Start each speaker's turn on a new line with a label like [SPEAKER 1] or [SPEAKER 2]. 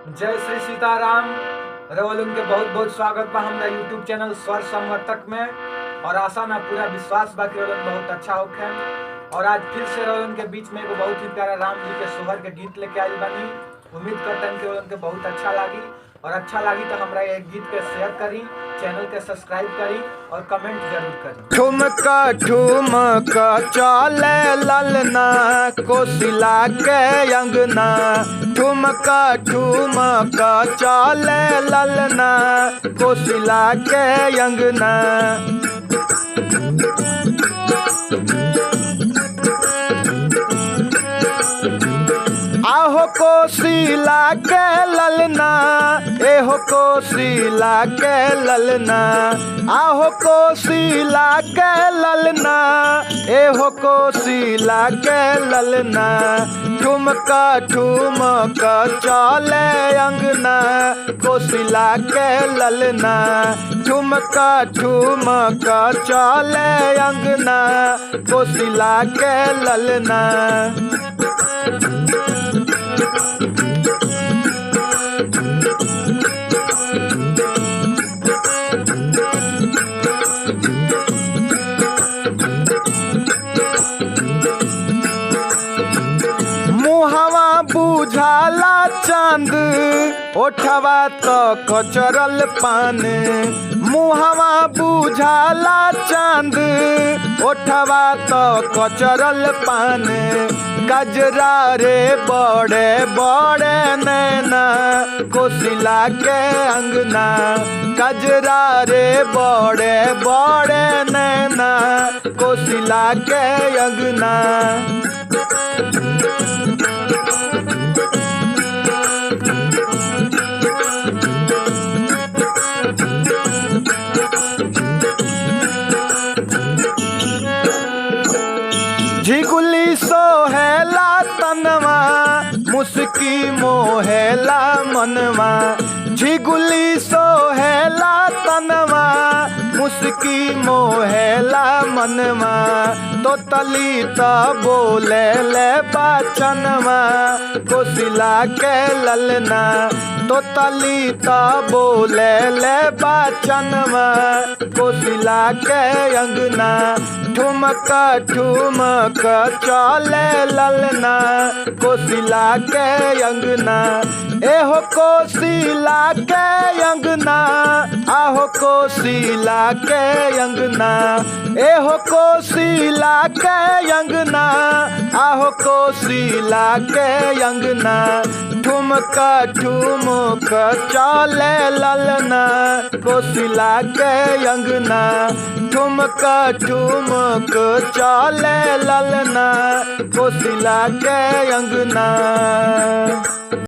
[SPEAKER 1] जय श्री सीताराम। रवल उनके बहुत बहुत स्वागत बा हमरा यूट्यूब चैनल स्वर संवर्तक में। और आशा ना पूरा विश्वास बा कि रवल बहुत अच्छा होखे। और आज फिर से रवल के बीच में एगो बहुत ही प्यारा राम जी के सोहर के गीत लेके आई बानी। उम्मीद करते हैं कि रवल के बहुत अच्छा लगी। और अच्छा लगी तो हमरा ये गीत के शेयर करी, चैनल के सब्सक्राइब करी और कमेंट जरूर करी।
[SPEAKER 2] ठुमका ठुमका चले ललना कोसिला के अंगना। ठुमका ठुमका चले ललना कोसिला के अंगना। आहो कोसिला के ललना, एहो कोसिला के ललना। आहो कोसिला के ललना, एहो कोसिला के ललना। ठुमका ठुमका चले अंगना कोसिला के ललना। ठुमका ठुमका चले अंगना कोसिला के ललना। मुहवा बुझाला चांद, ओठवा तो कचरल पान। मुहवा बुझाला चांद, ओठवा तो कचरल पान। गजरा रे बड़े बड़े नैना कोसिला के अंगना। गजरा रे बड़े बड़े नैना कोसिला के अंगना। झिगुली सोहेला तनवा, मुस्की मोहेला मनवा। झिगुली सोहेला तनवा, मुस्की मोहेला मनवा। तो तली तो बोले ले बचनवा कोसिला के ललना। तो तली तो बोले ले बचनवा कोसिला के अंगना। ठुमका ठुमका चले ललना कोसिला के अंगना। एहो कोसिला के अंगना, आहो कोसिला के अंगना। एहो कोसिला के अंगना, आहो कोसिला के अंगना। ठुमका ठुमका चले ललना कोसिला के अंगना। ठुमका ठुमका चले ललना कोसिला के अंगना।